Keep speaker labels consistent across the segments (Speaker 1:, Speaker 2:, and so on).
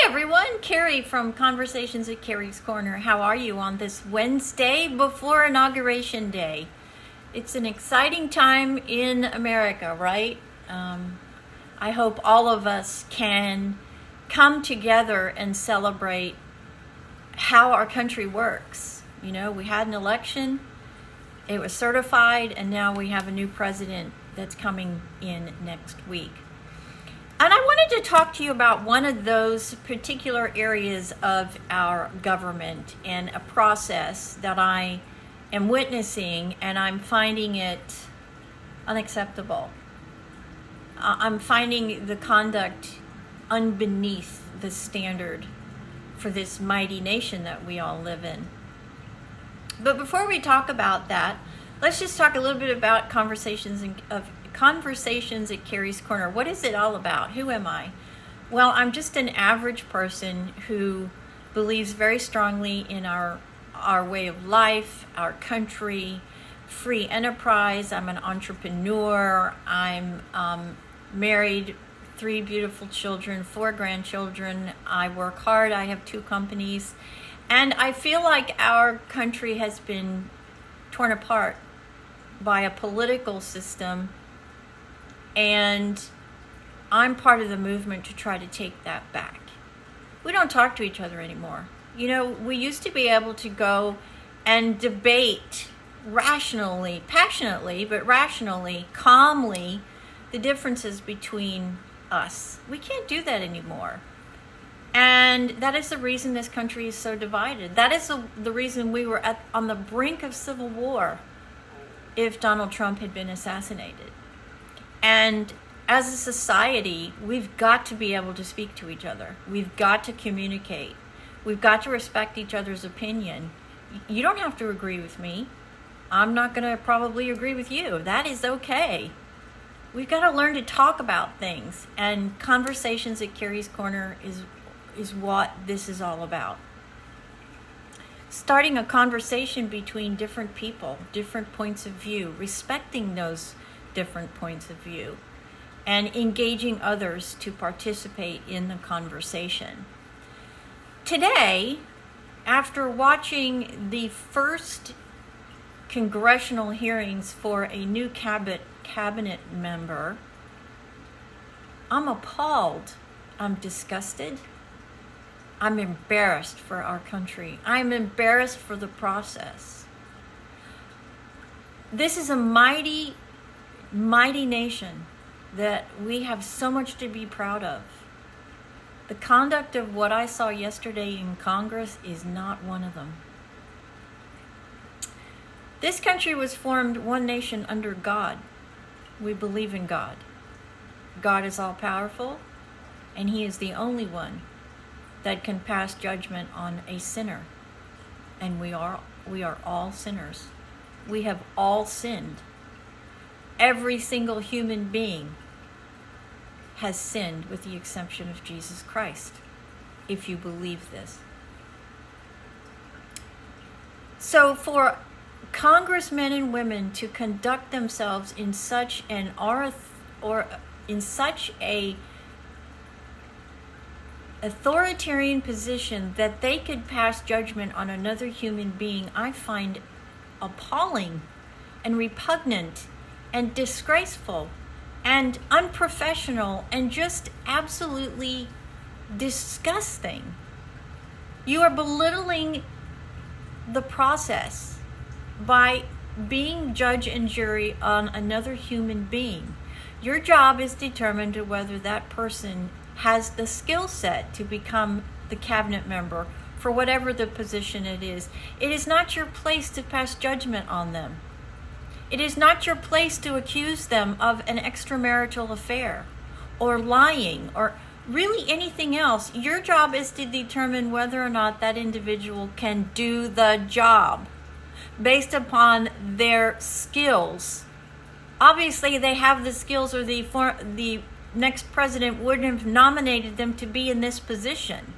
Speaker 1: everyone, Kerrie from Conversations at Kerrie's Korner. How are you on this Wednesday before Inauguration Day? It's an exciting time in America, right? I hope all of us can come together and celebrate how our country works. You know, we had an election, it was certified, and now we have a new president that's coming in next week. And I wanted to talk to you about one of those particular areas of our government and a process that I am witnessing, and I'm finding it unacceptable. I'm finding the conduct unbeneath the standard for this mighty nation that we all live in. But before we talk about that, let's just talk a little bit about Conversations at Kerrie's Korner. What is it all about? Who am I? Well, I'm just an average person who believes very strongly in our way of life, our country, free enterprise. I'm an entrepreneur. I'm married, 3 beautiful children, 4 grandchildren. I work hard. I have 2 companies. And I feel like our country has been torn apart by a political system, and I'm part of the movement to try to take that back. We don't talk to each other anymore. You know, we used to be able to go and debate rationally, passionately, but rationally, calmly, the differences between us. We can't do that anymore. And that is the reason this country is so divided. That is the reason we were on the brink of civil war if Donald Trump had been assassinated. And as a society, we've got to be able to speak to each other. We've got to communicate. We've got to respect each other's opinion. You don't have to agree with me. I'm not going to probably agree with you. That is okay. We've got to learn to talk about things. And Conversations at Kerrie's Korner is what this is all about. Starting a conversation between different people, different points of view, respecting those different points of view, and engaging others to participate in the conversation. Today, after watching the first congressional hearings for a new cabinet member, I'm appalled. I'm disgusted. I'm embarrassed for our country. I'm embarrassed for the process. This is a mighty, mighty nation that we have so much to be proud of. The conduct of what I saw yesterday in Congress is not one of them. This country was formed one nation under God. We believe in God. God is all powerful, and He is the only one that can pass judgment on a sinner. And we are all sinners. We have all sinned. Every single human being has sinned with the exception of Jesus Christ, if you believe this. So for congressmen and women to conduct themselves in such a authoritarian position that they could pass judgment on another human being, I find appalling and repugnant and disgraceful and unprofessional and just absolutely disgusting. You are belittling the process by being judge and jury on another human being. Your job is determined to whether that person has the skill set to become the cabinet member for whatever the position it is. It is not your place to pass judgment on them. It is not your place to accuse them of an extramarital affair or lying or really anything else. Your job is to determine whether or not that individual can do the job based upon their skills. Obviously, they have the skills, or the next president wouldn't have nominated them to be in this position.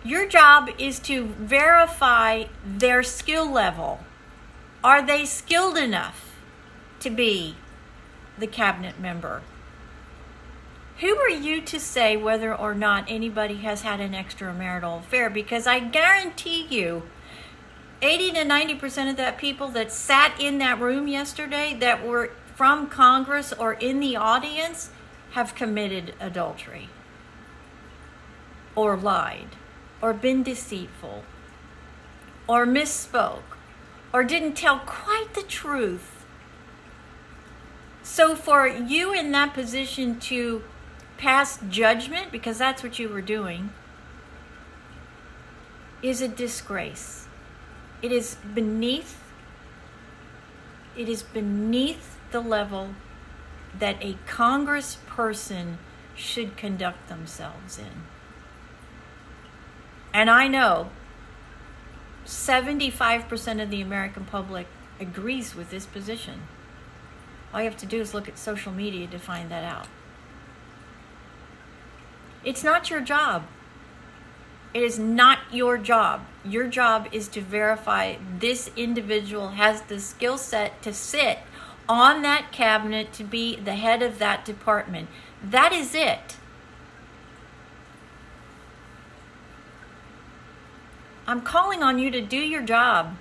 Speaker 1: Your job is to verify their skill level. Are they skilled enough to be the cabinet member? Who are you to say whether or not anybody has had an extramarital affair? Because I guarantee you, 80 to 90% of that people that sat in that room yesterday that were from Congress or in the audience have committed adultery or lied or been deceitful or misspoke or didn't tell quite the truth. So for you in that position to pass judgment, because that's what you were doing, is a disgrace. It is beneath the level that a congressperson should conduct themselves in. And I know 75% of the American public agrees with this position. All you have to do is look at social media to find that out. It's not your job. It is not your job. Your job is to verify this individual has the skill set to sit on that cabinet to be the head of that department. That is it. I'm calling on you to do your job.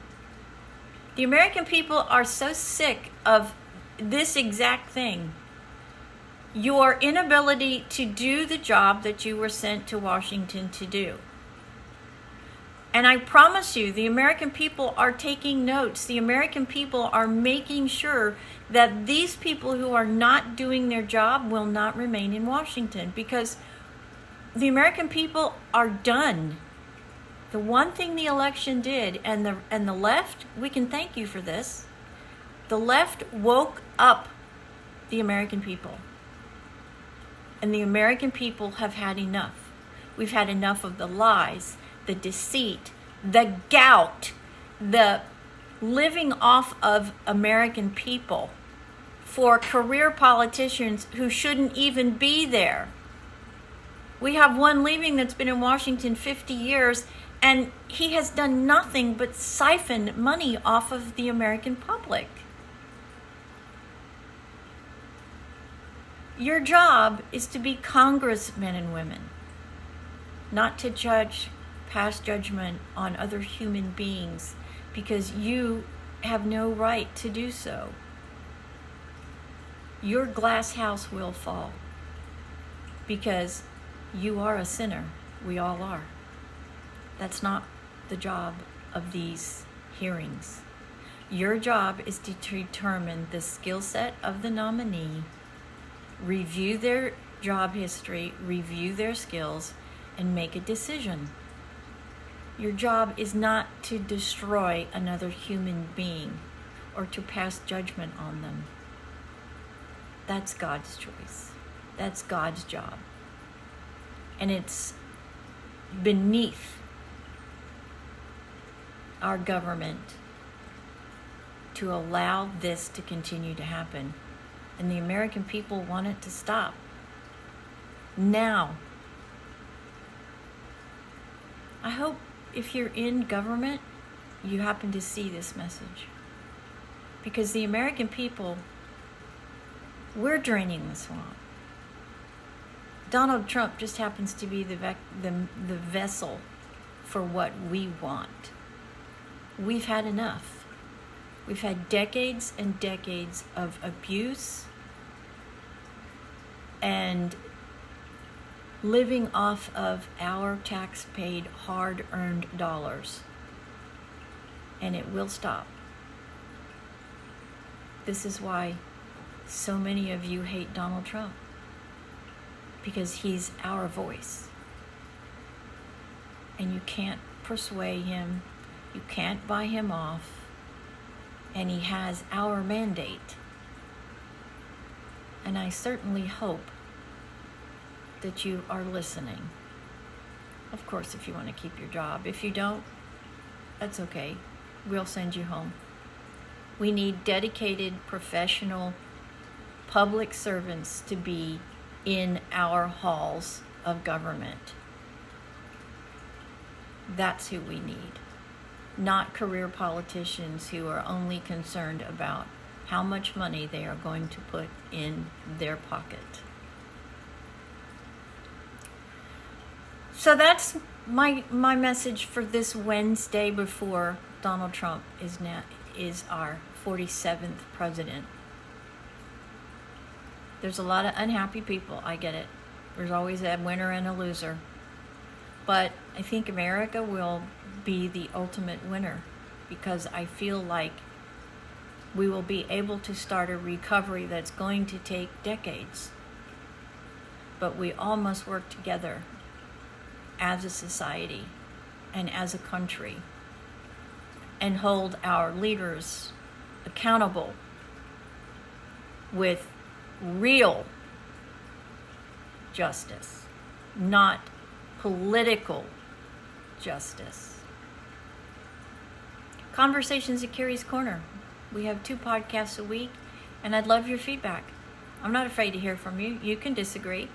Speaker 1: The American people are so sick of this exact thing. Your inability to do the job that you were sent to Washington to do. And I promise you, the American people are taking notes. The American people are making sure that these people who are not doing their job will not remain in Washington, because the American people are done. The one thing the election did, and the left, we can thank you for this, the left woke up the American people. And the American people have had enough. We've had enough of the lies, the deceit, the gout, the living off of American people for career politicians who shouldn't even be there. We have one leaving that's been in Washington 50 years, and he has done nothing but siphon money off of the American public. Your job is to be congressmen and women, not to pass judgment on other human beings, because you have no right to do so. Your glass house will fall because you are a sinner. We all are. That's not the job of these hearings. Your job is to determine the skill set of the nominee, review their job history, review their skills, and make a decision. Your job is not to destroy another human being or to pass judgment on them. That's God's choice. That's God's job. And it's beneath our government to allow this to continue to happen. And the American people want it to stop. Now. I hope if you're in government, you happen to see this message. Because the American people, we're draining the swamp. Donald Trump just happens to be the vessel for what we want. We've had enough. We've had decades and decades of abuse and living off of our tax-paid, hard-earned dollars. And it will stop. This is why so many of you hate Donald Trump. Because he's our voice. And you can't persuade him. You can't buy him off. And he has our mandate. And I certainly hope that you are listening. Of course, if you want to keep your job. If you don't, that's okay. We'll send you home. We need dedicated, professional, public servants to be in our halls of government. That's who we need. Not career politicians who are only concerned about how much money they are going to put in their pocket. So that's my message for this Wednesday before Donald Trump is our 47th president. There's a lot of unhappy people. I get it. There's always a winner and a loser. But I think America will be the ultimate winner, because I feel like we will be able to start a recovery that's going to take decades. But we all must work together as a society and as a country and hold our leaders accountable with real justice, not political justice. Conversations at Kerrie's Korner. We have 2 podcasts a week, and I'd love your feedback. I'm not afraid to hear from you. You can disagree.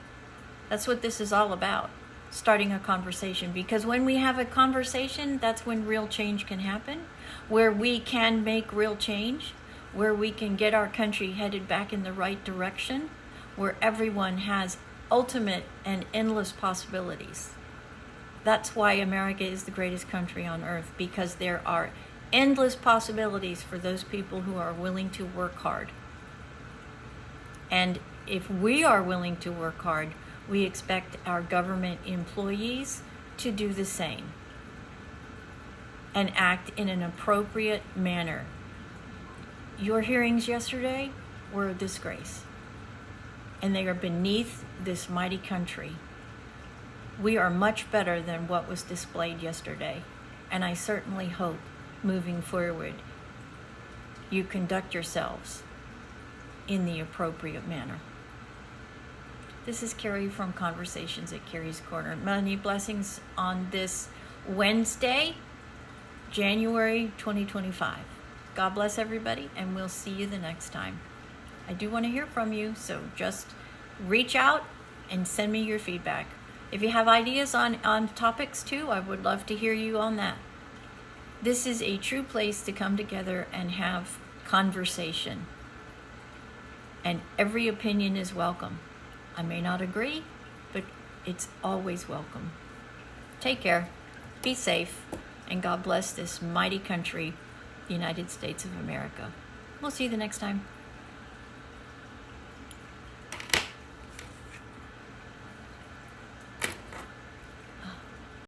Speaker 1: That's what this is all about, starting a conversation. Because when we have a conversation, that's when real change can happen, where we can make real change, where we can get our country headed back in the right direction, where everyone has ultimate and endless possibilities. That's why America is the greatest country on earth, because there are endless possibilities for those people who are willing to work hard. And if we are willing to work hard, we expect our government employees to do the same and act in an appropriate manner. Your hearings yesterday were a disgrace, and they are beneath this mighty country. We are much better than what was displayed yesterday, and I certainly hope moving forward you conduct yourselves in the appropriate manner. This is Kerrie from Conversations at Kerrie's Korner. Many blessings on this Wednesday, January 2025. God bless everybody, and we'll see you the next time. I do want to hear from you, so just reach out and send me your feedback. If you have ideas on topics too, I would love to hear you on that. This is a true place to come together and have conversation. And every opinion is welcome. I may not agree, but it's always welcome. Take care, be safe, and God bless this mighty country, the United States of America. We'll see you the next time.